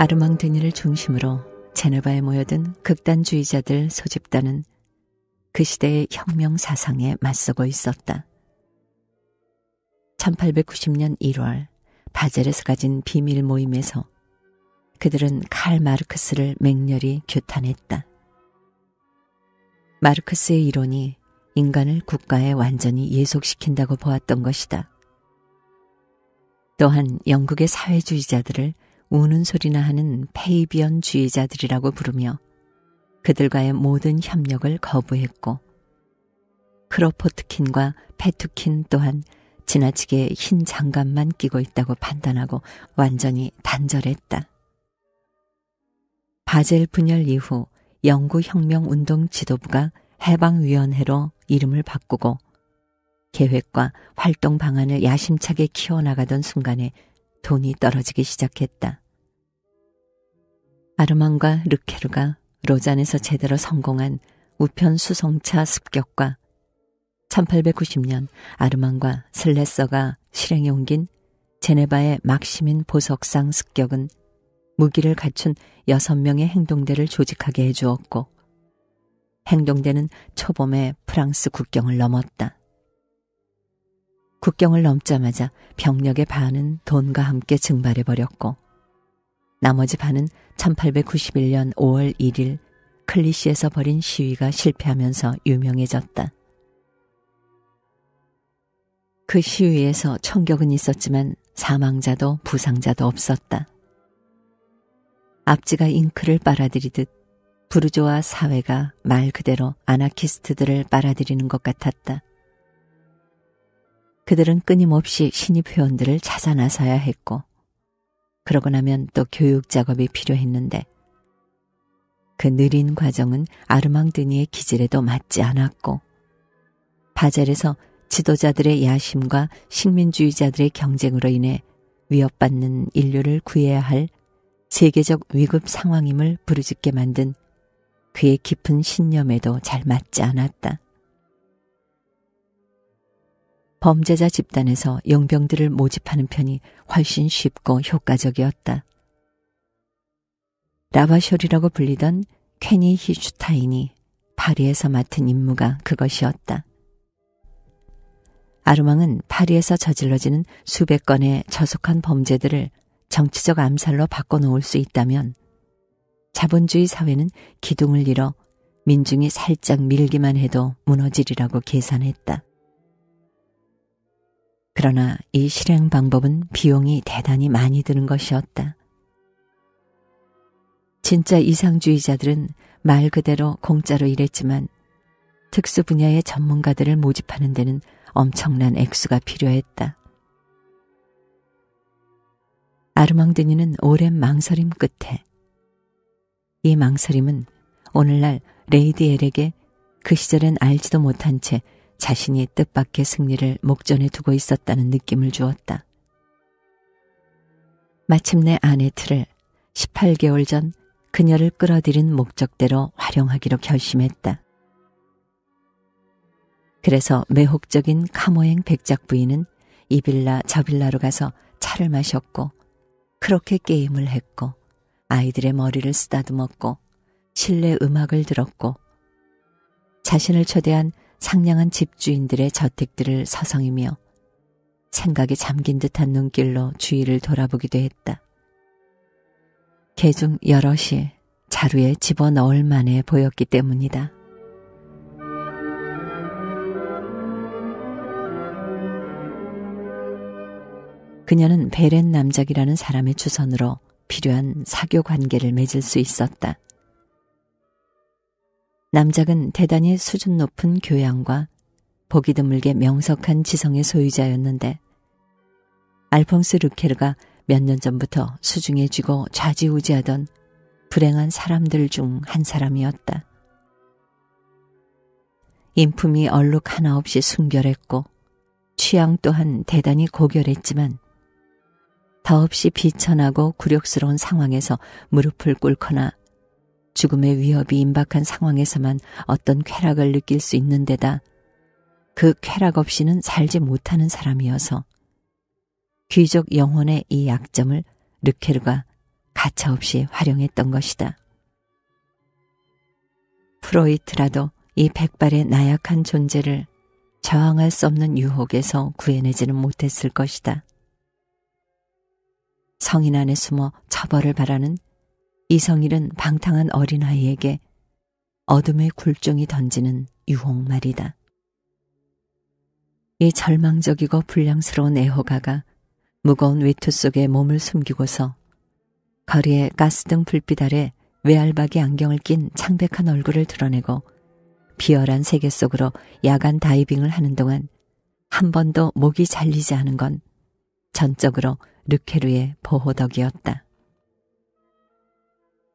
아르망드니를 중심으로 제네바에 모여든 극단주의자들 소집단은 그 시대의 혁명 사상에 맞서고 있었다. 1890년 1월 바젤에서 가진 비밀 모임에서 그들은 칼 마르크스를 맹렬히 규탄했다. 마르크스의 이론이 인간을 국가에 완전히 예속시킨다고 보았던 것이다. 또한 영국의 사회주의자들을 우는 소리나 하는 페이비언주의자들이라고 부르며 그들과의 모든 협력을 거부했고, 크로포트킨과 페투킨 또한 지나치게 흰 장갑만 끼고 있다고 판단하고 완전히 단절했다. 바젤 분열 이후 영구혁명운동 지도부가 해방위원회로 이름을 바꾸고 계획과 활동 방안을 야심차게 키워나가던 순간에 돈이 떨어지기 시작했다. 아르망과 르케르가 로잔에서 제대로 성공한 우편 수송차 습격과 1890년 아르망과 슬레서가 실행에 옮긴 제네바의 막시민 보석상 습격은 무기를 갖춘 6명의 행동대를 조직하게 해주었고, 행동대는 초봄에 프랑스 국경을 넘었다. 국경을 넘자마자 병력의 반은 돈과 함께 증발해버렸고, 나머지 반은 1891년 5월 1일 클리시에서 벌인 시위가 실패하면서 유명해졌다. 그 시위에서 총격은 있었지만 사망자도 부상자도 없었다. 앞지가 잉크를 빨아들이듯 부르조아 사회가 말 그대로 아나키스트들을 빨아들이는 것 같았다. 그들은 끊임없이 신입 회원들을 찾아 나서야 했고, 그러고 나면 또 교육 작업이 필요했는데 그 느린 과정은 아르망드니의 기질에도 맞지 않았고, 바젤에서 지도자들의 야심과 식민주의자들의 경쟁으로 인해 위협받는 인류를 구해야 할 세계적 위급 상황임을 부르짖게 만든 그의 깊은 신념에도 잘 맞지 않았다. 범죄자 집단에서 용병들을 모집하는 편이 훨씬 쉽고 효과적이었다. 라바쇼리라고 불리던 퀘니 히슈타인이 파리에서 맡은 임무가 그것이었다. 아르망은 파리에서 저질러지는 수백 건의 저속한 범죄들을 정치적 암살로 바꿔놓을 수 있다면 자본주의 사회는 기둥을 잃어 민중이 살짝 밀기만 해도 무너지리라고 계산했다. 그러나 이 실행 방법은 비용이 대단히 많이 드는 것이었다. 진짜 이상주의자들은 말 그대로 공짜로 일했지만 특수 분야의 전문가들을 모집하는 데는 엄청난 액수가 필요했다. 아르망드니는 오랜 망설임 끝에, 이 망설임은 오늘날 레이디엘에게 그 시절엔 알지도 못한 채 자신이 뜻밖의 승리를 목전에 두고 있었다는 느낌을 주었다. 마침내 아네트를 18개월 전 그녀를 끌어들인 목적대로 활용하기로 결심했다. 그래서 매혹적인 카모행 백작 부인은 이 빌라 저 빌라로 가서 차를 마셨고 그렇게 게임을 했고 아이들의 머리를 쓰다듬었고 실내 음악을 들었고 자신을 초대한 상냥한 집주인들의 저택들을 서성이며 생각에 잠긴 듯한 눈길로 주위를 돌아보기도 했다. 개중 여럿이 자루에 집어넣을 만해 보였기 때문이다. 그녀는 베렌 남작이라는 사람의 주선으로 필요한 사교 관계를 맺을 수 있었다. 남작은 대단히 수준 높은 교양과 보기 드물게 명석한 지성의 소유자였는데 알퐁스 르케르가 몇 년 전부터 수중에 쥐고 좌지우지하던 불행한 사람들 중 한 사람이었다. 인품이 얼룩 하나 없이 순결했고 취향 또한 대단히 고결했지만 더없이 비천하고 굴욕스러운 상황에서 무릎을 꿇거나 죽음의 위협이 임박한 상황에서만 어떤 쾌락을 느낄 수 있는 데다 그 쾌락 없이는 살지 못하는 사람이어서 귀족 영혼의 이 약점을 르케르가 가차없이 활용했던 것이다. 프로이트라도 이 백발의 나약한 존재를 저항할 수 없는 유혹에서 구해내지는 못했을 것이다. 성인 안에 숨어 처벌을 바라는 이성일은 방탕한 어린아이에게 어둠의 굴종이 던지는 유혹 말이다. 이 절망적이고 불량스러운 애호가가 무거운 외투 속에 몸을 숨기고서 거리의 가스등 불빛 아래 외알박이 안경을 낀 창백한 얼굴을 드러내고 비열한 세계 속으로 야간 다이빙을 하는 동안 한 번도 목이 잘리지 않은 건 전적으로 르케르의 보호덕이었다.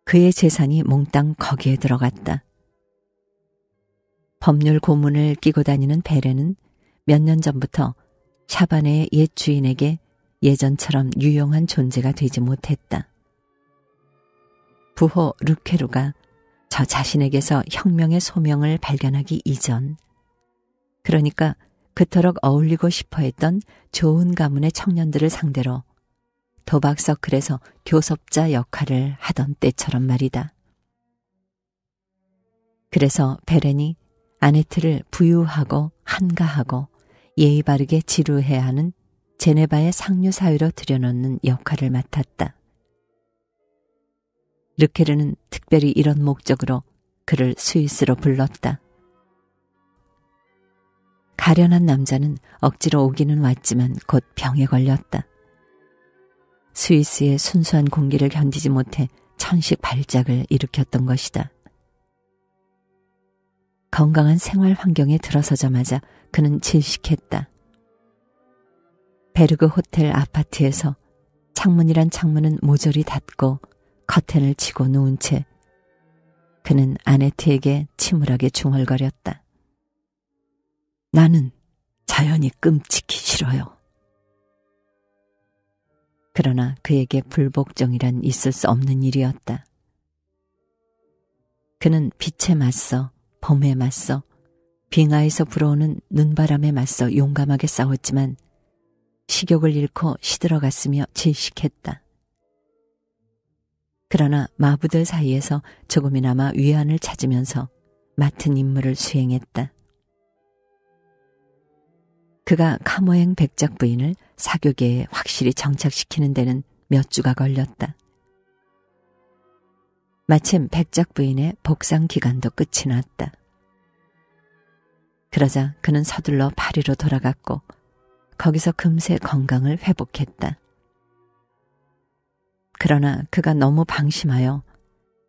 그의 재산이 몽땅 거기에 들어갔다. 법률 고문을 끼고 다니는 베레는 몇 년 전부터 샤바네의 옛 주인에게 예전처럼 유용한 존재가 되지 못했다. 부호 르케르가 저 자신에게서 혁명의 소명을 발견하기 이전, 그러니까 그토록 어울리고 싶어 했던 좋은 가문의 청년들을 상대로 도박 서클에서 교섭자 역할을 하던 때처럼 말이다. 그래서 베렌이 아네트를 부유하고 한가하고 예의 바르게 지루해야 하는 제네바의 상류 사회로 들여놓는 역할을 맡았다. 르케르는 특별히 이런 목적으로 그를 스위스로 불렀다. 가련한 남자는 억지로 오기는 왔지만 곧 병에 걸렸다. 스위스의 순수한 공기를 견디지 못해 천식 발작을 일으켰던 것이다. 건강한 생활 환경에 들어서자마자 그는 질식했다. 베르그 호텔 아파트에서 창문이란 창문은 모조리 닫고 커튼을 치고 누운 채 그는 아네트에게 침울하게 중얼거렸다. 나는 자연이 끔찍히 싫어요. 그러나 그에게 불복종이란 있을 수 없는 일이었다. 그는 빛에 맞서, 봄에 맞서, 빙하에서 불어오는 눈바람에 맞서 용감하게 싸웠지만 식욕을 잃고 시들어갔으며 질식했다. 그러나 마부들 사이에서 조금이나마 위안을 찾으면서 맡은 임무를 수행했다. 그가 카모행 백작 부인을 사교계에 확실히 정착시키는 데는 몇 주가 걸렸다. 마침 백작 부인의 복상 기간도 끝이 났다. 그러자 그는 서둘러 파리로 돌아갔고 거기서 금세 건강을 회복했다. 그러나 그가 너무 방심하여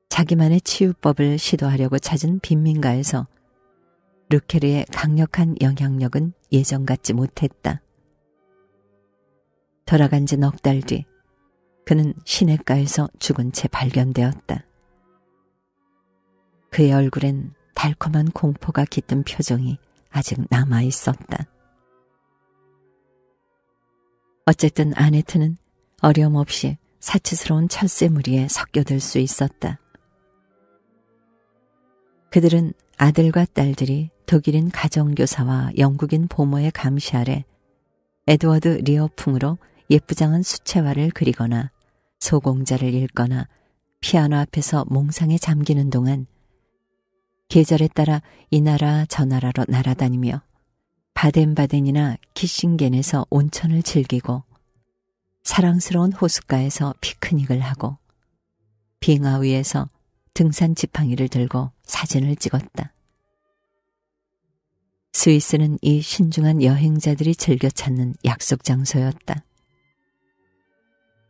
자기만의 치유법을 시도하려고 찾은 빈민가에서 르케르의 강력한 영향력은 예전 같지 못했다. 돌아간 지 넉 달 뒤 그는 시냇가에서 죽은 채 발견되었다. 그의 얼굴엔 달콤한 공포가 깃든 표정이 아직 남아 있었다. 어쨌든 아네트는 어려움 없이 사치스러운 철새 무리에 섞여들 수 있었다. 그들은 아들과 딸들이 독일인 가정교사와 영국인 보모의 감시 아래 에드워드 리어풍으로 예쁘장한 수채화를 그리거나 소공자를 읽거나 피아노 앞에서 몽상에 잠기는 동안 계절에 따라 이 나라 저 나라로 날아다니며 바덴바덴이나 키싱겐에서 온천을 즐기고 사랑스러운 호숫가에서 피크닉을 하고 빙하 위에서 등산 지팡이를 들고 사진을 찍었다. 스위스는 이 신중한 여행자들이 즐겨 찾는 약속 장소였다.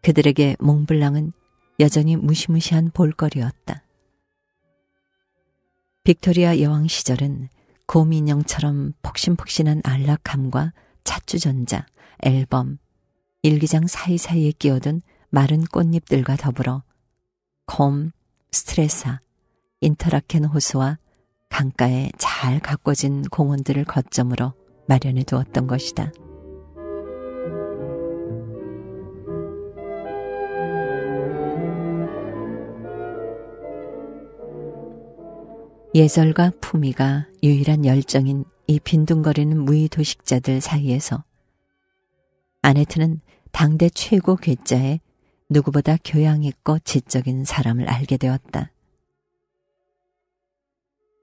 그들에게 몽블랑은 여전히 무시무시한 볼거리였다. 빅토리아 여왕 시절은 곰인형처럼 폭신폭신한 안락함과 찻주전자, 앨범, 일기장 사이사이에 끼어든 마른 꽃잎들과 더불어 곰, 스트레사, 인터라켄 호수와 강가에 잘 가꿔진 공원들을 거점으로 마련해 두었던 것이다. 예절과 품위가 유일한 열정인 이 빈둥거리는 무의도식자들 사이에서 아네트는 당대 최고 괴짜의 누구보다 교양 있고 지적인 사람을 알게 되었다.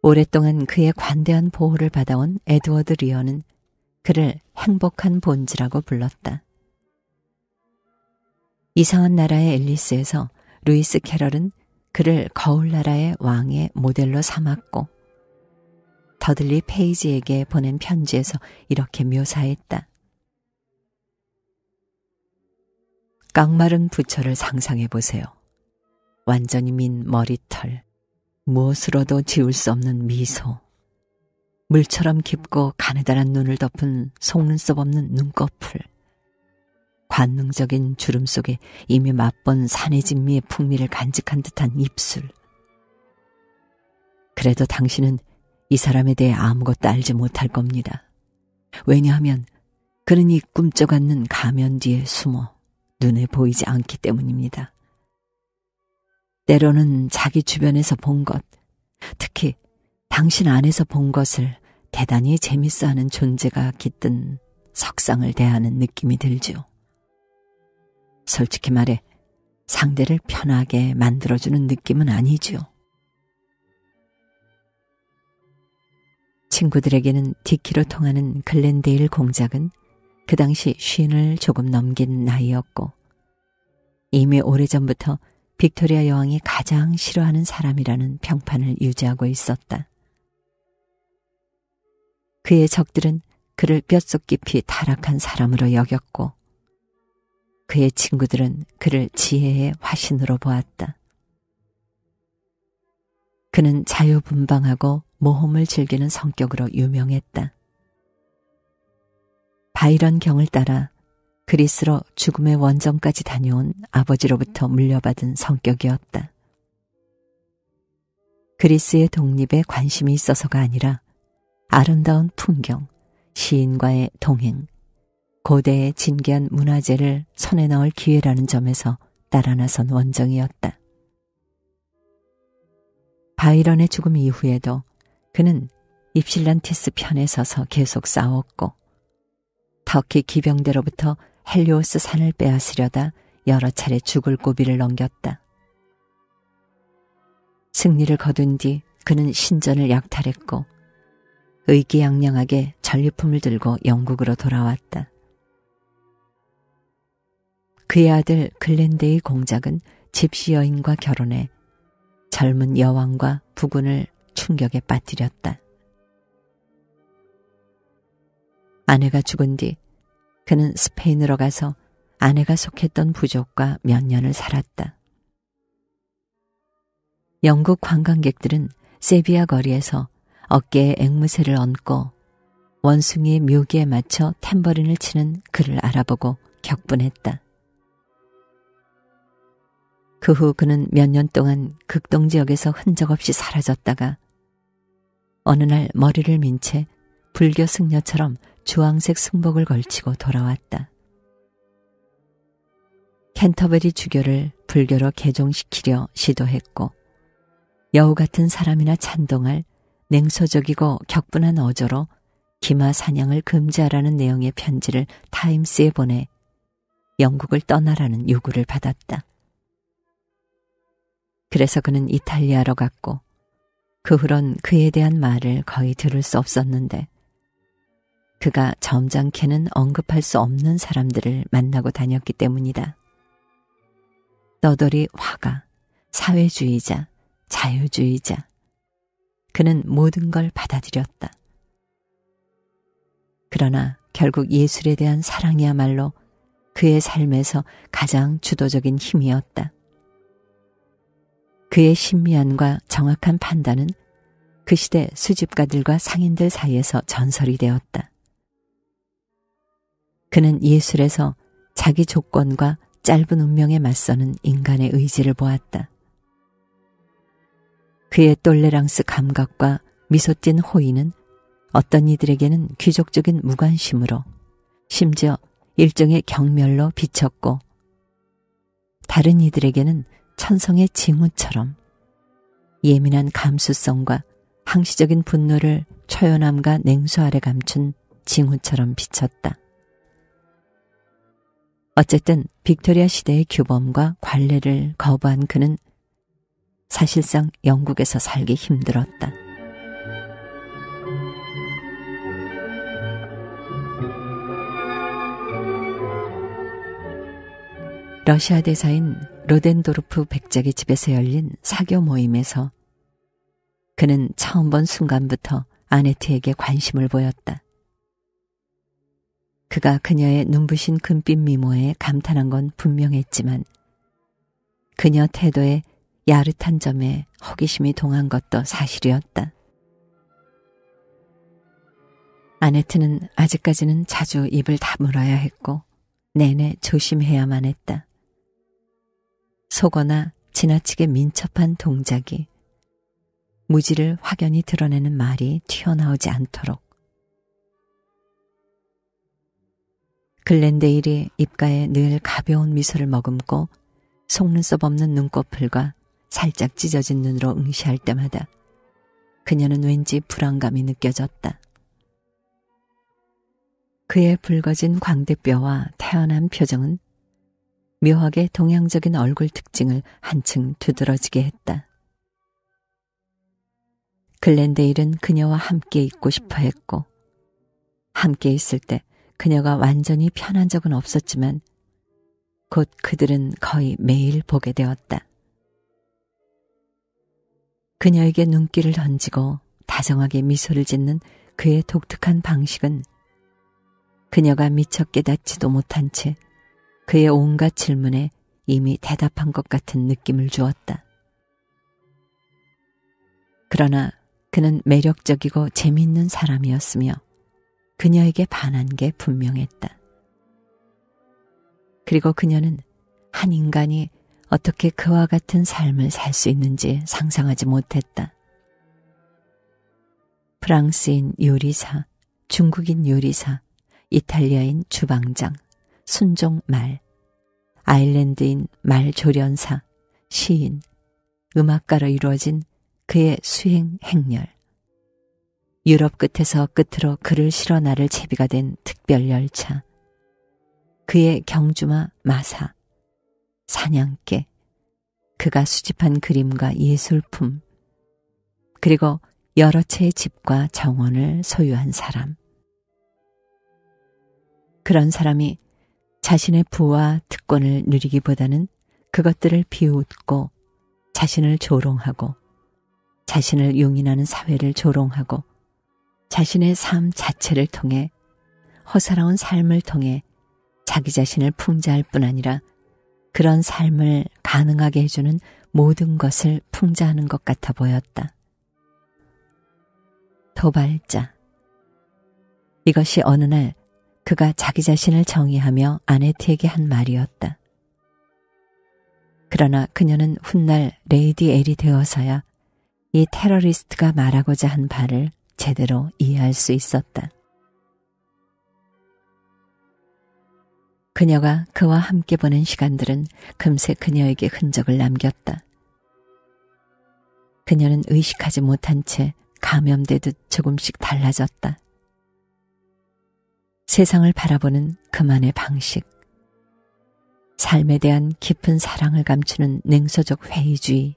오랫동안 그의 관대한 보호를 받아온 에드워드 리어는 그를 행복한 본즈라고 불렀다. 이상한 나라의 앨리스에서 루이스 캐럴은 그를 거울 나라의 왕의 모델로 삼았고 더들리 페이지에게 보낸 편지에서 이렇게 묘사했다. 깡마른 부처를 상상해 보세요. 완전히 민 머리털, 무엇으로도 지울 수 없는 미소, 물처럼 깊고 가느다란 눈을 덮은 속눈썹 없는 눈꺼풀, 관능적인 주름 속에 이미 맛본 산의 진미의 풍미를 간직한 듯한 입술. 그래도 당신은 이 사람에 대해 아무것도 알지 못할 겁니다. 왜냐하면 그는 이 꿈쩍 않는 가면 뒤에 숨어 눈에 보이지 않기 때문입니다. 때로는 자기 주변에서 본 것, 특히 당신 안에서 본 것을 대단히 재밌어하는 존재가 깃든 석상을 대하는 느낌이 들죠. 솔직히 말해 상대를 편하게 만들어주는 느낌은 아니죠. 친구들에게는 디키로 통하는 글렌데일 공작은 그 당시 50을 조금 넘긴 나이였고 이미 오래전부터 빅토리아 여왕이 가장 싫어하는 사람이라는 평판을 유지하고 있었다. 그의 적들은 그를 뼛속 깊이 타락한 사람으로 여겼고 그의 친구들은 그를 지혜의 화신으로 보았다. 그는 자유분방하고 모험을 즐기는 성격으로 유명했다. 바이런 경을 따라 그리스로 죽음의 원정까지 다녀온 아버지로부터 물려받은 성격이었다. 그리스의 독립에 관심이 있어서가 아니라 아름다운 풍경, 시인과의 동행, 고대의 진귀한 문화재를 손에 넣을 기회라는 점에서 따라 나선 원정이었다. 바이런의 죽음 이후에도 그는 입실란티스 편에 서서 계속 싸웠고 터키 기병대로부터 헬리오스 산을 빼앗으려다 여러 차례 죽을 고비를 넘겼다. 승리를 거둔 뒤 그는 신전을 약탈했고 의기양양하게 전리품을 들고 영국으로 돌아왔다. 그의 아들 글렌데이 공작은 집시 여인과 결혼해 젊은 여왕과 부군을 충격에 빠뜨렸다. 아내가 죽은 뒤 그는 스페인으로 가서 아내가 속했던 부족과 몇 년을 살았다. 영국 관광객들은 세비야 거리에서 어깨에 앵무새를 얹고 원숭이의 묘기에 맞춰 탬버린을 치는 그를 알아보고 격분했다. 그 후 그는 몇 년 동안 극동 지역에서 흔적 없이 사라졌다가 어느 날 머리를 민 채 불교 승려처럼 주황색 승복을 걸치고 돌아왔다. 캔터베리 주교를 불교로 개종시키려 시도했고 여우 같은 사람이나 찬동할 냉소적이고 격분한 어조로 기마 사냥을 금지하라는 내용의 편지를 타임스에 보내 영국을 떠나라는 요구를 받았다. 그래서 그는 이탈리아로 갔고 그 후론 그에 대한 말을 거의 들을 수 없었는데 그가 점잖게는 언급할 수 없는 사람들을 만나고 다녔기 때문이다. 떠돌이 화가, 사회주의자, 자유주의자. 그는 모든 걸 받아들였다. 그러나 결국 예술에 대한 사랑이야말로 그의 삶에서 가장 주도적인 힘이었다. 그의 신미안과 정확한 판단은 그 시대 수집가들과 상인들 사이에서 전설이 되었다. 그는 예술에서 자기 조건과 짧은 운명에 맞서는 인간의 의지를 보았다. 그의 똘레랑스 감각과 미소 띤 호의는 어떤 이들에게는 귀족적인 무관심으로 심지어 일종의 경멸로 비쳤고 다른 이들에게는 천성의 징후처럼 예민한 감수성과 항시적인 분노를 초연함과 냉소 아래 감춘 징후처럼 비쳤다. 어쨌든 빅토리아 시대의 규범과 관례를 거부한 그는 사실상 영국에서 살기 힘들었다. 러시아 대사인 로덴도르프 백작의 집에서 열린 사교 모임에서 그는 처음 본 순간부터 아네트에게 관심을 보였다. 그가 그녀의 눈부신 금빛 미모에 감탄한 건 분명했지만 그녀 태도에 야릇한 점에 호기심이 동한 것도 사실이었다. 아네트는 아직까지는 자주 입을 다물어야 했고 내내 조심해야만 했다. 속어나 지나치게 민첩한 동작이, 무지를 확연히 드러내는 말이 튀어나오지 않도록. 글렌데일이 입가에 늘 가벼운 미소를 머금고 속눈썹 없는 눈꺼풀과 살짝 찢어진 눈으로 응시할 때마다 그녀는 왠지 불안감이 느껴졌다. 그의 붉어진 광대뼈와 태연한 표정은 묘하게 동양적인 얼굴 특징을 한층 두드러지게 했다. 글렌데일은 그녀와 함께 있고 싶어 했고 함께 있을 때 그녀가 완전히 편한 적은 없었지만 곧 그들은 거의 매일 보게 되었다. 그녀에게 눈길을 던지고 다정하게 미소를 짓는 그의 독특한 방식은 그녀가 미처 깨닫지도 못한 채 그의 온갖 질문에 이미 대답한 것 같은 느낌을 주었다. 그러나 그는 매력적이고 재미있는 사람이었으며 그녀에게 반한 게 분명했다. 그리고 그녀는 한 인간이 어떻게 그와 같은 삶을 살 수 있는지 상상하지 못했다. 프랑스인 요리사, 중국인 요리사, 이탈리아인 주방장, 순종 말, 아일랜드인 말 조련사, 시인, 음악가로 이루어진 그의 수행 행렬. 유럽 끝에서 끝으로 그를 실어 나를 채비가 된 특별 열차. 그의 경주마 마사, 사냥개, 그가 수집한 그림과 예술품, 그리고 여러 채의 집과 정원을 소유한 사람. 그런 사람이 자신의 부와 특권을 누리기보다는 그것들을 비웃고 자신을 조롱하고 자신을 용인하는 사회를 조롱하고 자신의 삶 자체를 통해 허사로운 삶을 통해 자기 자신을 풍자할 뿐 아니라 그런 삶을 가능하게 해주는 모든 것을 풍자하는 것 같아 보였다. 도발자. 이것이 어느 날 그가 자기 자신을 정의하며 아네트에게 한 말이었다. 그러나 그녀는 훗날 레이디 엘이 되어서야 이 테러리스트가 말하고자 한 바를 제대로 이해할 수 있었다. 그녀가 그와 함께 보낸 시간들은 금세 그녀에게 흔적을 남겼다. 그녀는 의식하지 못한 채 감염되듯 조금씩 달라졌다. 세상을 바라보는 그만의 방식, 삶에 대한 깊은 사랑을 감추는 냉소적 회의주의,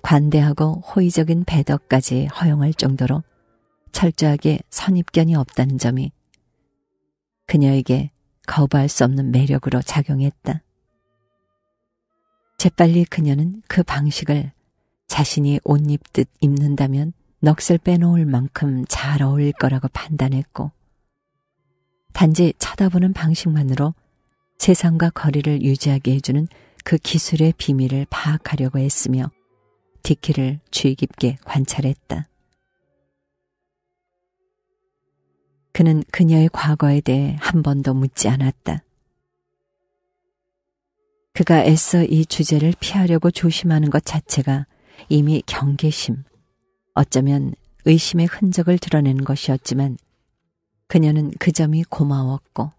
관대하고 호의적인 배덕까지 허용할 정도로 철저하게 선입견이 없다는 점이 그녀에게 거부할 수 없는 매력으로 작용했다. 재빨리 그녀는 그 방식을 자신이 옷 입듯 입는다면 넋을 빼놓을 만큼 잘 어울릴 거라고 판단했고, 단지 쳐다보는 방식만으로 세상과 거리를 유지하게 해주는 그 기술의 비밀을 파악하려고 했으며 디키를 주의 깊게 관찰했다. 그는 그녀의 과거에 대해 한 번도 묻지 않았다. 그가 애써 이 주제를 피하려고 조심하는 것 자체가 이미 경계심, 어쩌면 의심의 흔적을 드러내는 것이었지만 그녀는 그 점이 고마웠고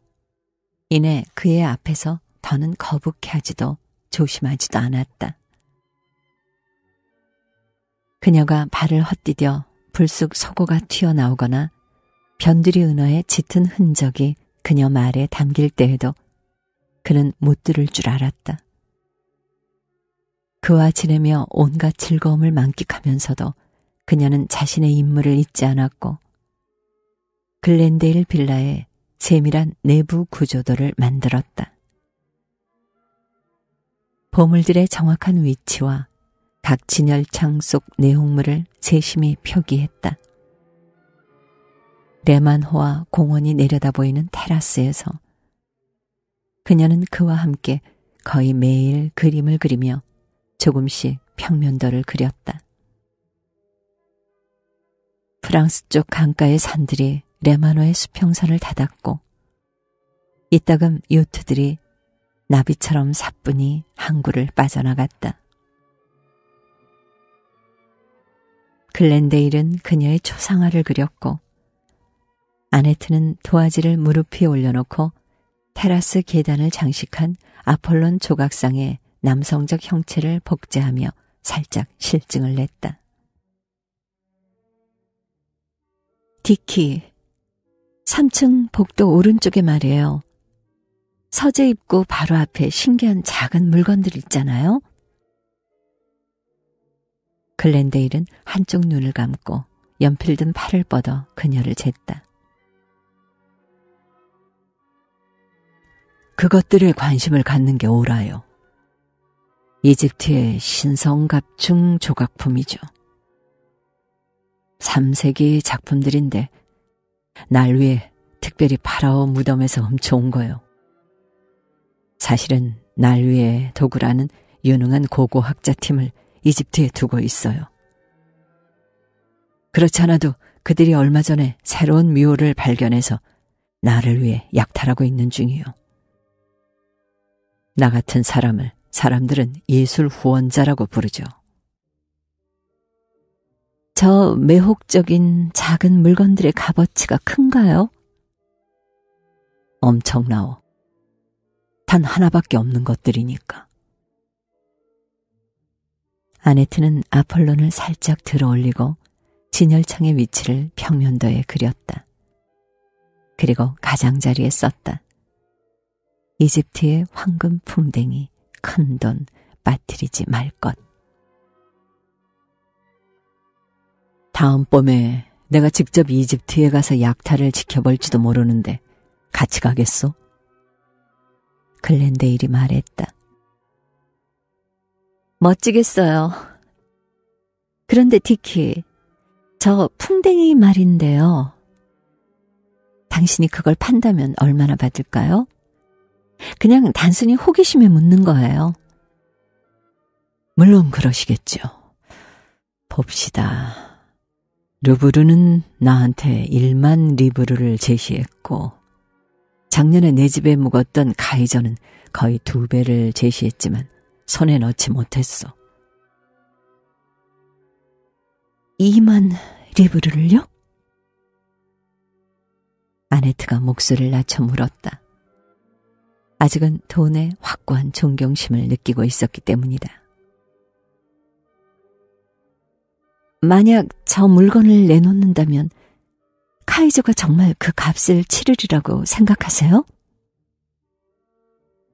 이내 그의 앞에서 더는 거북해하지도 조심하지도 않았다. 그녀가 발을 헛디뎌 불쑥 속어가 튀어나오거나 변두리 은어의 짙은 흔적이 그녀 말에 담길 때에도 그는 못 들을 줄 알았다. 그와 지내며 온갖 즐거움을 만끽하면서도 그녀는 자신의 임무를 잊지 않았고 글렌데일 빌라에 세밀한 내부 구조도를 만들었다. 보물들의 정확한 위치와 각 진열창 속 내용물을 세심히 표기했다. 레만호와 공원이 내려다 보이는 테라스에서 그녀는 그와 함께 거의 매일 그림을 그리며 조금씩 평면도를 그렸다. 프랑스 쪽 강가의 산들이 레마노의 수평선을 닫았고 이따금 요트들이 나비처럼 사뿐히 항구를 빠져나갔다. 글렌데일은 그녀의 초상화를 그렸고 아네트는 도화지를 무릎 위에 올려놓고 테라스 계단을 장식한 아폴론 조각상의 남성적 형체를 복제하며 살짝 실증을 냈다. 디키, 3층 복도 오른쪽에 말이에요. 서재 입구 바로 앞에 신기한 작은 물건들 있잖아요. 글렌데일은 한쪽 눈을 감고 연필 든 팔을 뻗어 그녀를 쟀다. 그것들에 관심을 갖는 게 옳아요. 이집트의 신성갑중 조각품이죠. 3세기 작품들인데 날 위해 특별히 파라오 무덤에서 훔쳐온 거요. 사실은 날 위해 도구라는 유능한 고고학자팀을 이집트에 두고 있어요. 그렇지 않아도 그들이 얼마 전에 새로운 묘를 발견해서 나를 위해 약탈하고 있는 중이요. 나 같은 사람을 사람들은 예술 후원자라고 부르죠. 저 매혹적인 작은 물건들의 값어치가 큰가요? 엄청나오. 단 하나밖에 없는 것들이니까. 아네트는 아폴론을 살짝 들어 올리고 진열창의 위치를 평면도에 그렸다. 그리고 가장자리에 썼다. 이집트의 황금 풍뎅이, 큰돈 빠뜨리지 말 것. 다음 봄에 내가 직접 이집트에 가서 약탈을 지켜볼지도 모르는데 같이 가겠소? 글렌데일이 말했다. 멋지겠어요. 그런데 디키, 저 풍뎅이 말인데요. 당신이 그걸 판다면 얼마나 받을까요? 그냥 단순히 호기심에 묻는 거예요. 물론 그러시겠죠. 봅시다. 르브르는 나한테 1만 리브르를 제시했고 작년에 내 집에 묵었던 가이저는 거의 2배를 제시했지만 손에 넣지 못했어. 2만 리브르를요? 아네트가 목소리를 낮춰 물었다. 아직은 돈에 확고한 존경심을 느끼고 있었기 때문이다. 만약 저 물건을 내놓는다면 카이저가 정말 그 값을 치르리라고 생각하세요?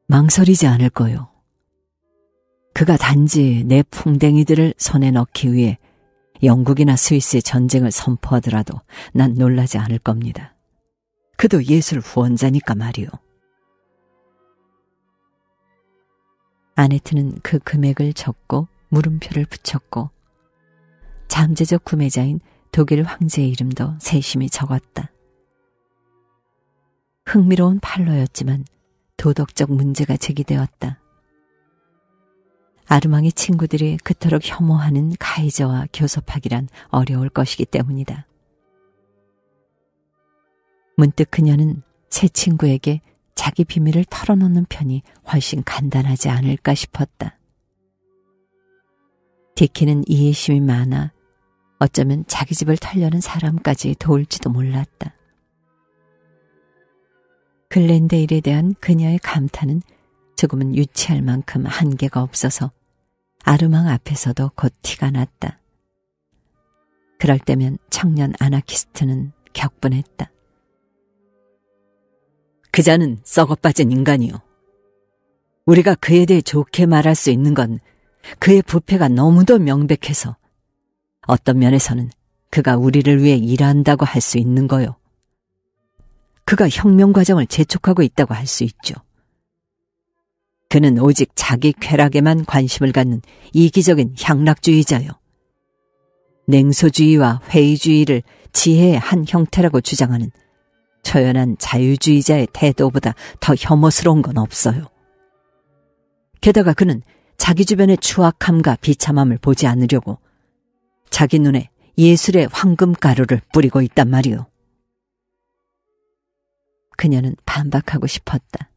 망설이지 않을 거요. 그가 단지 내 풍뎅이들을 손에 넣기 위해 영국이나 스위스의 전쟁을 선포하더라도 난 놀라지 않을 겁니다. 그도 예술 후원자니까 말이요. 아네트는 그 금액을 적고 물음표를 붙였고 잠재적 구매자인 독일 황제의 이름도 세심히 적었다. 흥미로운 판로였지만 도덕적 문제가 제기되었다. 아르망이 친구들이 그토록 혐오하는 카이저와 교섭하기란 어려울 것이기 때문이다. 문득 그녀는 새 친구에게 자기 비밀을 털어놓는 편이 훨씬 간단하지 않을까 싶었다. 디키는 이해심이 많아 어쩌면 자기 집을 털려는 사람까지 도울지도 몰랐다. 글렌데일에 대한 그녀의 감탄은 조금은 유치할 만큼 한계가 없어서 아르망 앞에서도 곧 티가 났다. 그럴 때면 청년 아나키스트는 격분했다. 그자는 썩어빠진 인간이요. 우리가 그에 대해 좋게 말할 수 있는 건 그의 부패가 너무도 명백해서 어떤 면에서는 그가 우리를 위해 일한다고 할 수 있는 거요. 그가 혁명 과정을 재촉하고 있다고 할 수 있죠. 그는 오직 자기 쾌락에만 관심을 갖는 이기적인 향락주의자요. 냉소주의와 회의주의를 지혜의 한 형태라고 주장하는 초연한 자유주의자의 태도보다 더 혐오스러운 건 없어요. 게다가 그는 자기 주변의 추악함과 비참함을 보지 않으려고 자기 눈에 예술의 황금가루를 뿌리고 있단 말이요. 그녀는 반박하고 싶었다.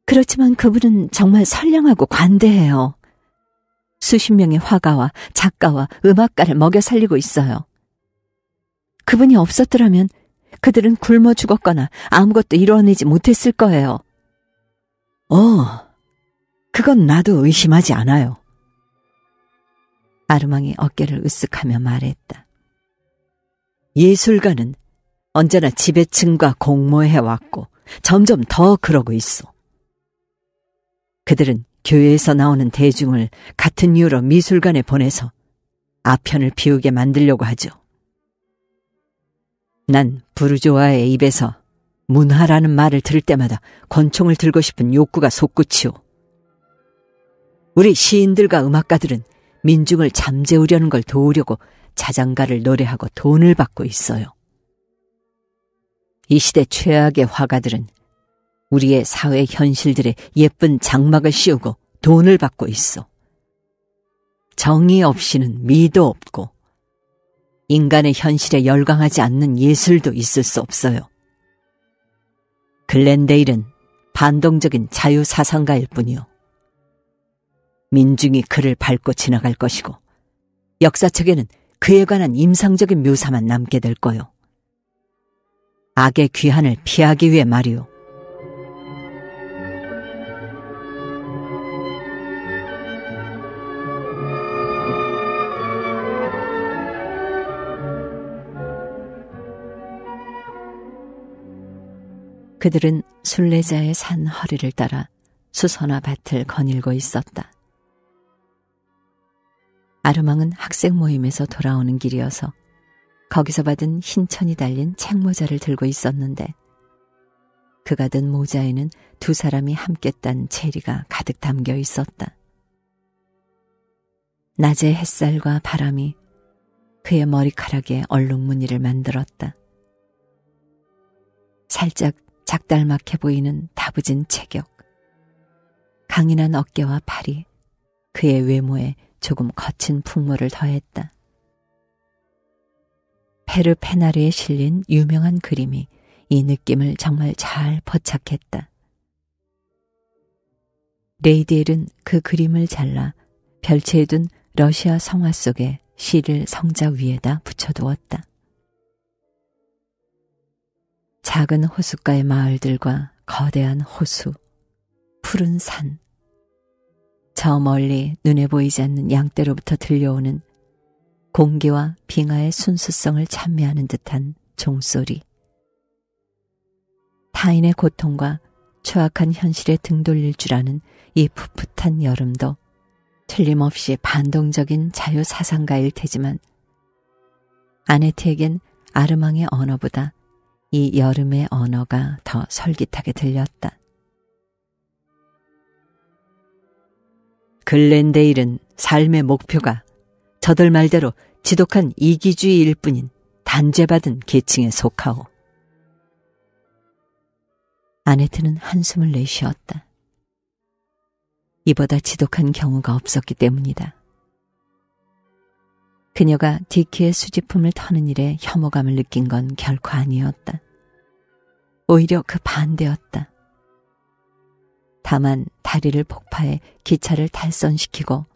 그렇지만 그분은 정말 선량하고 관대해요. 수십 명의 화가와 작가와 음악가를 먹여 살리고 있어요. 그분이 없었더라면 그들은 굶어 죽었거나 아무것도 이루어내지 못했을 거예요. 그건 나도 의심하지 않아요. 아르망이 어깨를 으쓱하며 말했다. 예술가는 언제나 지배층과 공모해왔고 점점 더 그러고 있어. 그들은 교회에서 나오는 대중을 같은 이유로 미술관에 보내서 아편을 피우게 만들려고 하죠. 난 부르조아의 입에서 문화라는 말을 들을 때마다 권총을 들고 싶은 욕구가 솟구치오. 우리 시인들과 음악가들은 민중을 잠재우려는 걸 도우려고 자장가를 노래하고 돈을 받고 있어요. 이 시대 최악의 화가들은 우리의 사회 현실들에 예쁜 장막을 씌우고 돈을 받고 있어. 정의 없이는 미도 없고 인간의 현실에 열광하지 않는 예술도 있을 수 없어요. 글렌데일은 반동적인 자유사상가일 뿐이요. 민중이 그를 밟고 지나갈 것이고 역사책에는 그에 관한 임상적인 묘사만 남게 될 거요. 악의 귀환을 피하기 위해 말이요. 그들은 순례자의 산 허리를 따라 수선화 밭을 거닐고 있었다. 아르망은 학생 모임에서 돌아오는 길이어서 거기서 받은 흰천이 달린 책모자를 들고 있었는데 그가 든 모자에는 두 사람이 함께 딴 체리가 가득 담겨 있었다. 낮의 햇살과 바람이 그의 머리카락에 얼룩무늬를 만들었다. 살짝 작달막해 보이는 다부진 체격, 강인한 어깨와 팔이 그의 외모에 조금 거친 풍모를 더했다. 페르 페나르에 실린 유명한 그림이 이 느낌을 정말 잘 포착했다. 레이디엘은 그 그림을 잘라 별채에 둔 러시아 성화 속에 시릴 성자 위에다 붙여두었다. 작은 호숫가의 마을들과 거대한 호수, 푸른 산, 저 멀리 눈에 보이지 않는 양떼로부터 들려오는 공기와 빙하의 순수성을 찬미하는 듯한 종소리, 타인의 고통과 추악한 현실에 등 돌릴 줄 아는 이 풋풋한 여름도 틀림없이 반동적인 자유사상가일 테지만 아네트에겐 아르망의 언어보다 이 여름의 언어가 더 솔깃하게 들렸다. 글렌데일은 삶의 목표가 저들 말대로 지독한 이기주의일 뿐인 단죄받은 계층에 속하오. 아네트는 한숨을 내쉬었다. 이보다 지독한 경우가 없었기 때문이다. 그녀가 디키의 수집품을 터는 일에 혐오감을 느낀 건 결코 아니었다. 오히려 그 반대였다. 다만 다리를 폭파해 기차를 탈선시키고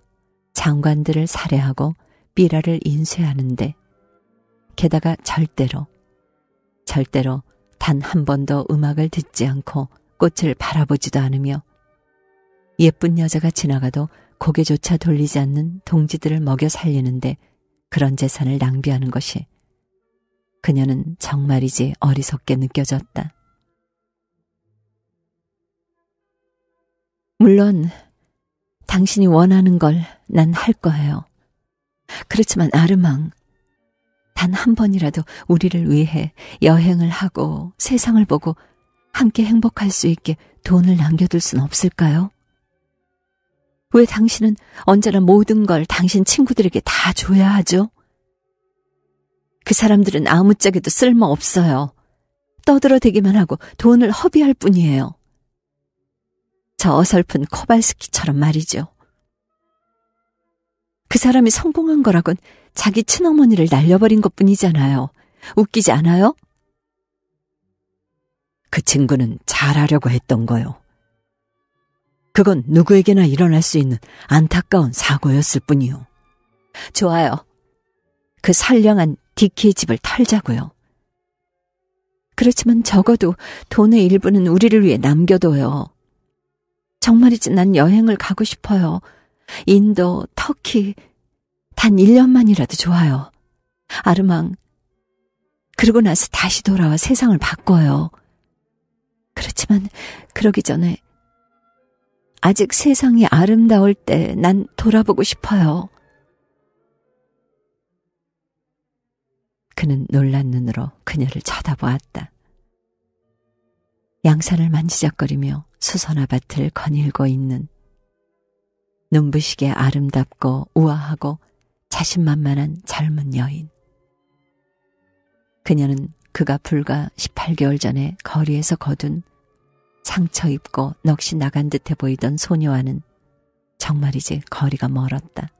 장관들을 살해하고 삐라를 인쇄하는데 게다가 절대로 단 한 번도 음악을 듣지 않고 꽃을 바라보지도 않으며 예쁜 여자가 지나가도 고개조차 돌리지 않는 동지들을 먹여 살리는데 그런 재산을 낭비하는 것이 그녀는 정말이지 어리석게 느껴졌다. 물론 당신이 원하는 걸 난 할 거예요. 그렇지만 아르망, 단 한 번이라도 우리를 위해 여행을 하고 세상을 보고 함께 행복할 수 있게 돈을 남겨둘 순 없을까요? 왜 당신은 언제나 모든 걸 당신 친구들에게 다 줘야 하죠? 그 사람들은 아무짝에도 쓸모없어요. 떠들어대기만 하고 돈을 허비할 뿐이에요. 저 어설픈 코발스키처럼 말이죠. 그 사람이 성공한 거라곤 자기 친어머니를 날려버린 것뿐이잖아요. 웃기지 않아요? 그 친구는 잘하려고 했던 거요. 그건 누구에게나 일어날 수 있는 안타까운 사고였을 뿐이요. 좋아요. 그 선량한 디키의 집을 털자고요. 그렇지만 적어도 돈의 일부는 우리를 위해 남겨둬요. 정말이지 난 여행을 가고 싶어요. 인도, 터키, 단 1년만이라도 좋아요. 아르망, 그러고 나서 다시 돌아와 세상을 바꿔요. 그렇지만 그러기 전에 아직 세상이 아름다울 때 난 돌아보고 싶어요. 그는 놀란 눈으로 그녀를 쳐다보았다. 양산을 만지작거리며 수선아밭을 거닐고 있는 눈부시게 아름답고 우아하고 자신만만한 젊은 여인. 그녀는 그가 불과 18개월 전에 거리에서 거둔 상처 입고 넋이 나간 듯해 보이던 소녀와는 정말이지 거리가 멀었다.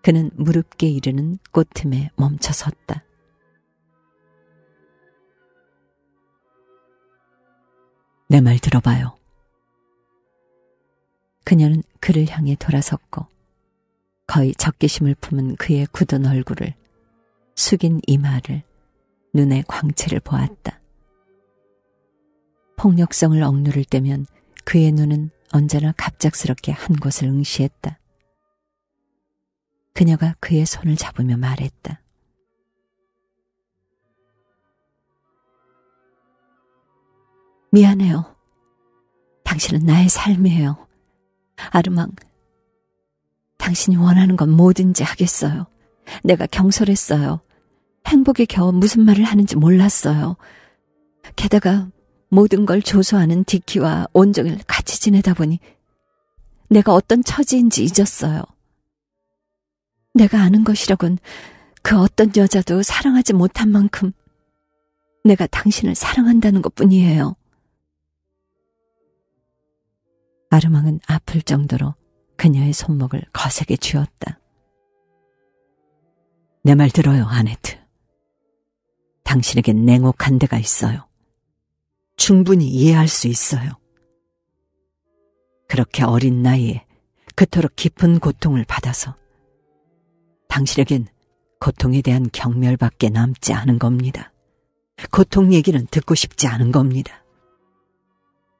그는 무릎께 이르는 꽃틈에 멈춰섰다. 내 말 들어봐요. 그녀는 그를 향해 돌아섰고 거의 적개심을 품은 그의 굳은 얼굴을, 숙인 이마를, 눈의 광채를 보았다. 폭력성을 억누를 때면 그의 눈은 언제나 갑작스럽게 한 곳을 응시했다. 그녀가 그의 손을 잡으며 말했다. 미안해요. 당신은 나의 삶이에요. 아르망, 당신이 원하는 건 뭐든지 하겠어요. 내가 경솔했어요. 행복에 겨워 무슨 말을 하는지 몰랐어요. 게다가 모든 걸 조소하는 디키와 온종일 같이 지내다 보니 내가 어떤 처지인지 잊었어요. 내가 아는 것이라곤 그 어떤 여자도 사랑하지 못한 만큼 내가 당신을 사랑한다는 것뿐이에요. 아르망은 아플 정도로 그녀의 손목을 거세게 쥐었다. 내 말 들어요, 아네트. 당신에겐 냉혹한 데가 있어요. 충분히 이해할 수 있어요. 그렇게 어린 나이에 그토록 깊은 고통을 받아서 당신에겐 고통에 대한 경멸밖에 남지 않은 겁니다. 고통 얘기는 듣고 싶지 않은 겁니다.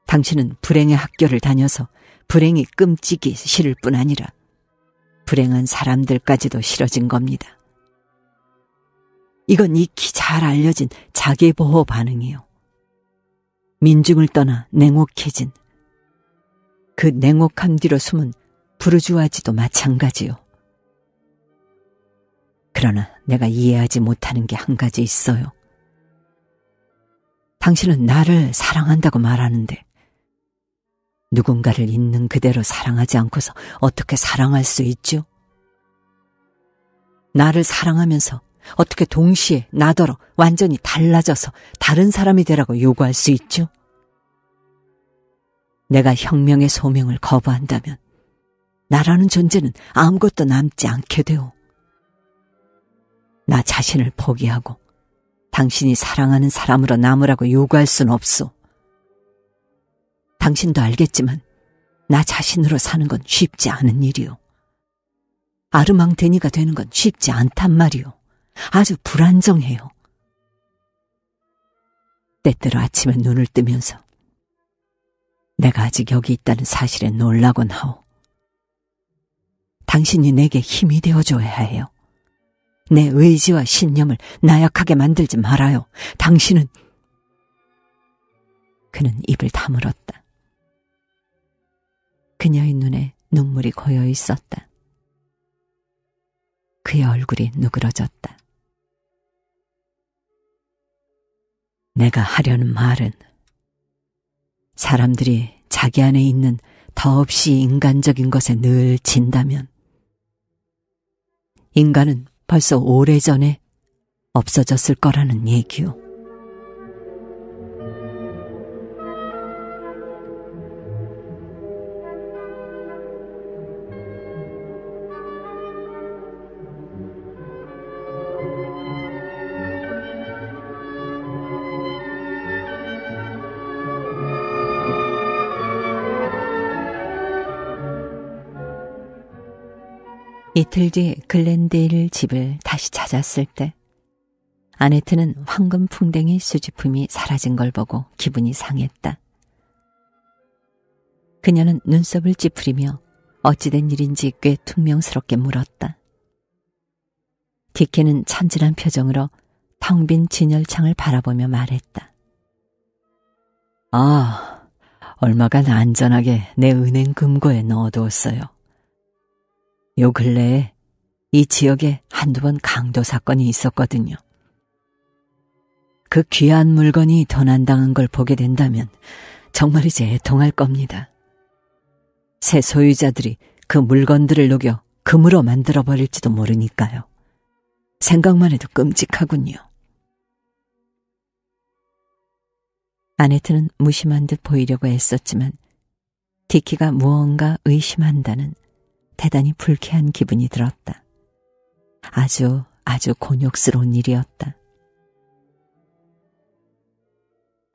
당신은 불행의 학교를 다녀서 불행이 끔찍이 싫을 뿐 아니라 불행한 사람들까지도 싫어진 겁니다. 이건 익히 잘 알려진 자기보호 반응이요. 민중을 떠나 냉혹해진 그 냉혹함 뒤로 숨은 부르주아지도 마찬가지요. 그러나 내가 이해하지 못하는 게 한 가지 있어요. 당신은 나를 사랑한다고 말하는데 누군가를 있는 그대로 사랑하지 않고서 어떻게 사랑할 수 있죠? 나를 사랑하면서 어떻게 동시에 나더러 완전히 달라져서 다른 사람이 되라고 요구할 수 있죠? 내가 혁명의 소명을 거부한다면 나라는 존재는 아무것도 남지 않게 되오. 나 자신을 포기하고 당신이 사랑하는 사람으로 남으라고 요구할 순 없소. 당신도 알겠지만 나 자신으로 사는 건 쉽지 않은 일이오. 아르망데니가 되는 건 쉽지 않단 말이오. 아주 불안정해요. 때때로 아침에 눈을 뜨면서 내가 아직 여기 있다는 사실에 놀라곤 하오. 당신이 내게 힘이 되어줘야 해요. 내 의지와 신념을 나약하게 만들지 말아요. 당신은... 그는 입을 다물었다. 그녀의 눈에 눈물이 고여 있었다. 그의 얼굴이 누그러졌다. 내가 하려는 말은 사람들이 자기 안에 있는 더없이 인간적인 것에 늘 진다면 인간은 벌써 오래전에 없어졌을 거라는 얘기요. 이틀 뒤 글렌데일 집을 다시 찾았을 때 아네트는 황금 풍뎅이 수집품이 사라진 걸 보고 기분이 상했다. 그녀는 눈썹을 찌푸리며 어찌된 일인지 꽤 퉁명스럽게 물었다. 디케는 천진한 표정으로 텅 빈 진열창을 바라보며 말했다. 아, 얼마간 안전하게 내 은행 금고에 넣어두었어요. 요 근래에 이 지역에 한두 번 강도 사건이 있었거든요. 그 귀한 물건이 도난당한 걸 보게 된다면 정말이지 애통할 겁니다. 새 소유자들이 그 물건들을 녹여 금으로 만들어버릴지도 모르니까요. 생각만 해도 끔찍하군요. 아네트는 무심한 듯 보이려고 애썼지만 디키가 무언가 의심한다는 대단히 불쾌한 기분이 들었다. 아주 곤욕스러운 일이었다.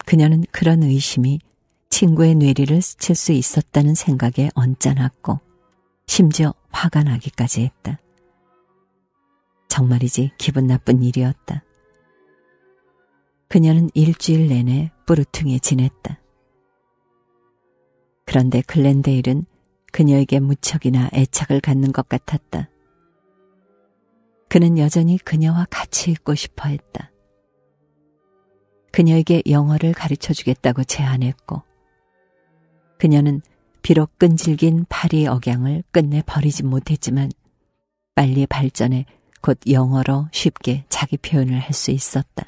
그녀는 그런 의심이 친구의 뇌리를 스칠 수 있었다는 생각에 언짢았고 심지어 화가 나기까지 했다. 정말이지 기분 나쁜 일이었다. 그녀는 일주일 내내 뿌르퉁해 지냈다. 그런데 글렌데일은 그녀에게 무척이나 애착을 갖는 것 같았다. 그는 여전히 그녀와 같이 있고 싶어 했다. 그녀에게 영어를 가르쳐주겠다고 제안했고 그녀는 비록 끈질긴 파리 억양을 끝내 버리지 못했지만 빨리 발전해 곧 영어로 쉽게 자기 표현을 할 수 있었다.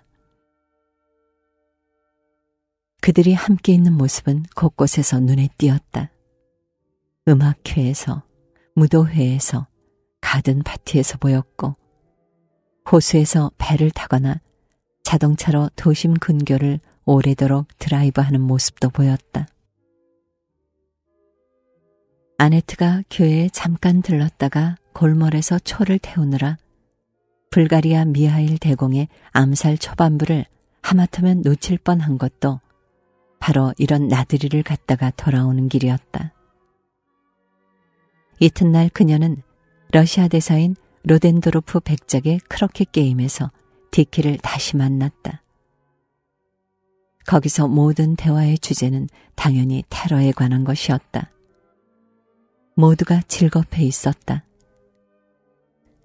그들이 함께 있는 모습은 곳곳에서 눈에 띄었다. 음악회에서, 무도회에서, 가든 파티에서 보였고 호수에서 배를 타거나 자동차로 도심 근교를 오래도록 드라이브하는 모습도 보였다. 아네트가 교회에 잠깐 들렀다가 골몰에서 초를 태우느라 불가리아 미하일 대공의 암살 초반부를 하마터면 놓칠 뻔한 것도 바로 이런 나들이를 갔다가 돌아오는 길이었다. 이튿날 그녀는 러시아 대사인 로덴도르프 백작의 크로켓 게임에서 디키를 다시 만났다. 거기서 모든 대화의 주제는 당연히 테러에 관한 것이었다. 모두가 즐겁해 있었다.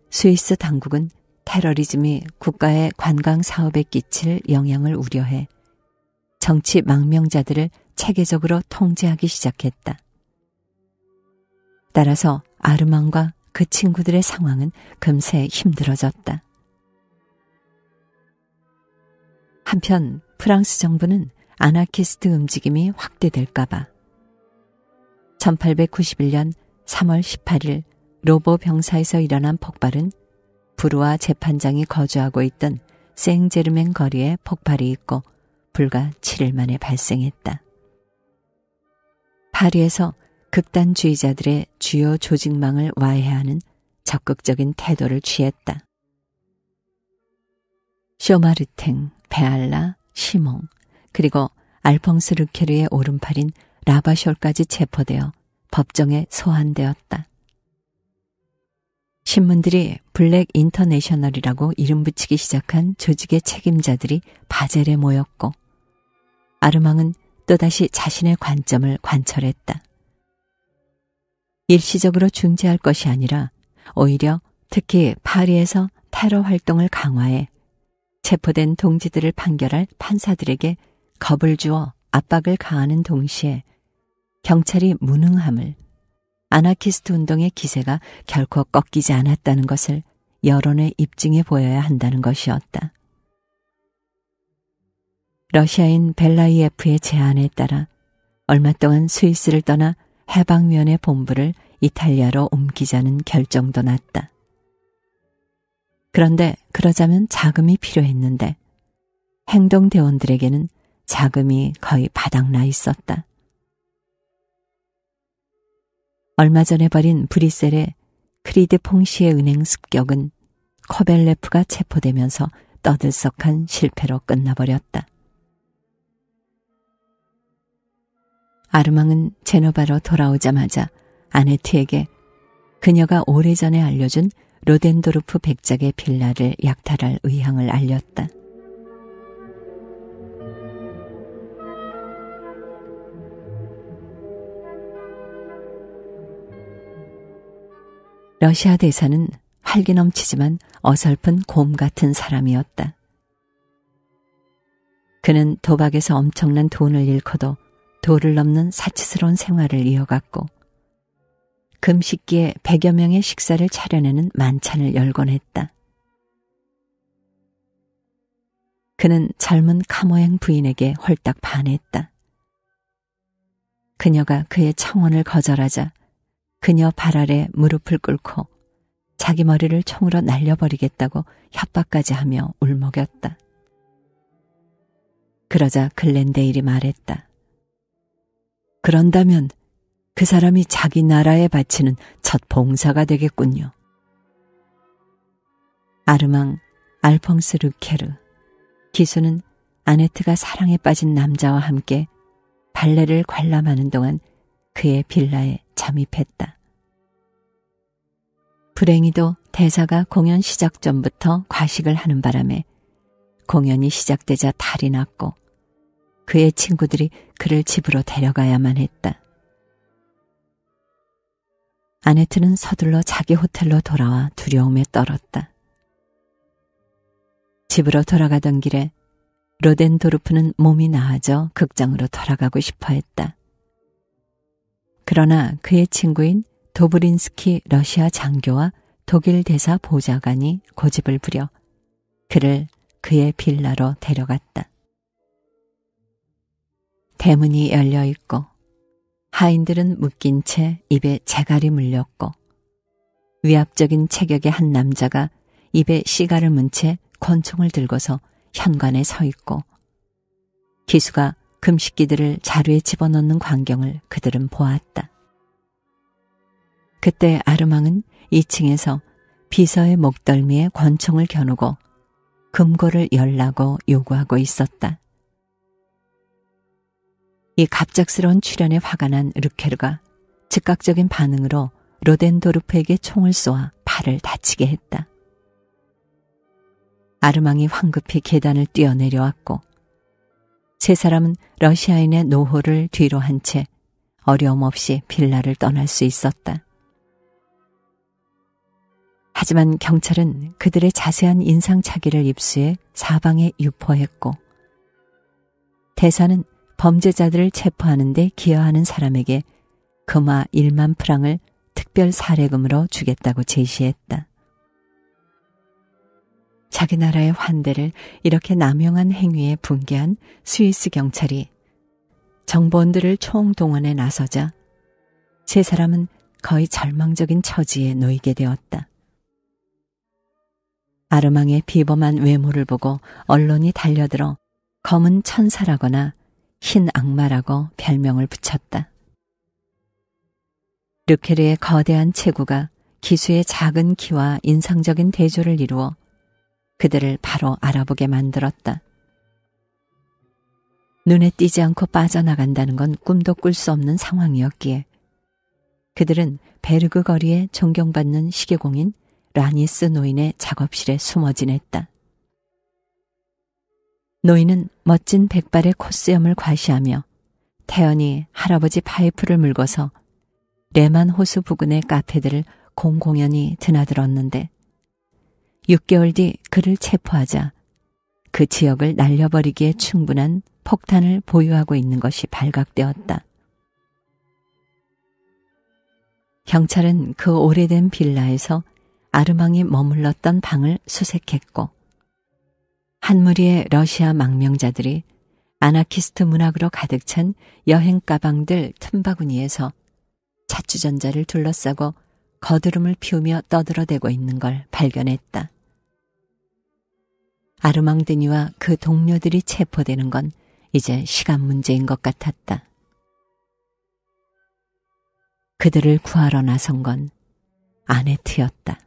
스위스 당국은 테러리즘이 국가의 관광 사업에 끼칠 영향을 우려해 정치 망명자들을 체계적으로 통제하기 시작했다. 따라서 아르망과 그 친구들의 상황은 금세 힘들어졌다. 한편 프랑스 정부는 아나키스트 움직임이 확대될까봐 1891년 3월 18일 로보 병사에서 일어난 폭발은 부르와 재판장이 거주하고 있던 생제르맹 거리에 폭발이 있고 불과 7일 만에 발생했다. 파리에서 극단주의자들의 주요 조직망을 와해하는 적극적인 태도를 취했다. 쇼마르탱, 베알라, 시몽, 그리고 알퐁스 르케르의 오른팔인 라바숄까지 체포되어 법정에 소환되었다. 신문들이 블랙 인터내셔널이라고 이름 붙이기 시작한 조직의 책임자들이 바젤에 모였고 아르망은 또다시 자신의 관점을 관철했다. 일시적으로 중재할 것이 아니라 오히려 특히 파리에서 테러 활동을 강화해 체포된 동지들을 판결할 판사들에게 겁을 주어 압박을 가하는 동시에 경찰이 무능함을 아나키스트 운동의 기세가 결코 꺾이지 않았다는 것을 여론에 입증해 보여야 한다는 것이었다. 러시아인 벨라이에프의 제안에 따라 얼마 동안 스위스를 떠나 해방위원회 본부를 이탈리아로 옮기자는 결정도 났다. 그런데 그러자면 자금이 필요했는데 행동대원들에게는 자금이 거의 바닥나 있었다. 얼마 전에 벌인 브뤼셀의 크리드 퐁시의 은행 습격은 코벨레프가 체포되면서 떠들썩한 실패로 끝나버렸다. 아르망은 제노바로 돌아오자마자 아네트에게 그녀가 오래전에 알려준 로덴도르프 백작의 빌라를 약탈할 의향을 알렸다. 러시아 대사는 활기 넘치지만 어설픈 곰 같은 사람이었다. 그는 도박에서 엄청난 돈을 잃고도 도를 넘는 사치스러운 생활을 이어갔고 금식기에 100여 명의 식사를 차려내는 만찬을 열곤 했다. 그는 젊은 카모행 부인에게 홀딱 반했다. 그녀가 그의 청혼을 거절하자 그녀 발 아래 무릎을 꿇고 자기 머리를 총으로 날려버리겠다고 협박까지 하며 울먹였다. 그러자 글렌데일이 말했다. 그런다면 그 사람이 자기 나라에 바치는 첫 봉사가 되겠군요. 아르망 알퐁스 르케르 기수는 아네트가 사랑에 빠진 남자와 함께 발레를 관람하는 동안 그의 빌라에 잠입했다. 불행히도 대사가 공연 시작 전부터 과식을 하는 바람에 공연이 시작되자 탈이 났고 그의 친구들이 그를 집으로 데려가야만 했다. 아네트는 서둘러 자기 호텔로 돌아와 두려움에 떨었다. 집으로 돌아가던 길에 로덴도르프는 몸이 나아져 극장으로 돌아가고 싶어 했다. 그러나 그의 친구인 도브린스키 러시아 장교와 독일 대사 보좌관이 고집을 부려 그를 그의 빌라로 데려갔다. 대문이 열려 있고 하인들은 묶인 채 입에 재갈이 물렸고 위압적인 체격의 한 남자가 입에 시가를 문 채 권총을 들고서 현관에 서 있고 기수가 금식기들을 자루에 집어넣는 광경을 그들은 보았다. 그때 아르망은 2층에서 비서의 목덜미에 권총을 겨누고 금고를 열라고 요구하고 있었다. 이 갑작스러운 출현에 화가 난 르케르가 즉각적인 반응으로 로덴도르프에게 총을 쏘아 팔을 다치게 했다. 아르망이 황급히 계단을 뛰어내려왔고 세 사람은 러시아인의 노호를 뒤로 한 채 어려움 없이 빌라를 떠날 수 있었다. 하지만 경찰은 그들의 자세한 인상착의를 입수해 사방에 유포했고 대사는 범죄자들을 체포하는 데 기여하는 사람에게 금화 1만 프랑을 특별 사례금으로 주겠다고 제시했다. 자기 나라의 환대를 이렇게 남용한 행위에 분개한 스위스 경찰이 정보원들을 총동원해 나서자 세 사람은 거의 절망적인 처지에 놓이게 되었다. 아르망의 비범한 외모를 보고 언론이 달려들어 검은 천사라거나 흰 악마라고 별명을 붙였다. 르케르의 거대한 체구가 기수의 작은 키와 인상적인 대조를 이루어 그들을 바로 알아보게 만들었다. 눈에 띄지 않고 빠져나간다는 건 꿈도 꿀 수 없는 상황이었기에 그들은 베르그 거리에 존경받는 시계공인 라니스 노인의 작업실에 숨어 지냈다. 노인은 멋진 백발의 콧수염을 과시하며 태연히 할아버지 파이프를 물고서 레만 호수 부근의 카페들을 공공연히 드나들었는데 6개월 뒤 그를 체포하자 그 지역을 날려버리기에 충분한 폭탄을 보유하고 있는 것이 발각되었다. 경찰은 그 오래된 빌라에서 아르망이 머물렀던 방을 수색했고 한 무리의 러시아 망명자들이 아나키스트 문학으로 가득 찬 여행 가방들 틈바구니에서 차주전자를 둘러싸고 거드름을 피우며 떠들어대고 있는 걸 발견했다. 아르망드니와 그 동료들이 체포되는 건 이제 시간 문제인 것 같았다. 그들을 구하러 나선 건 아네트였다.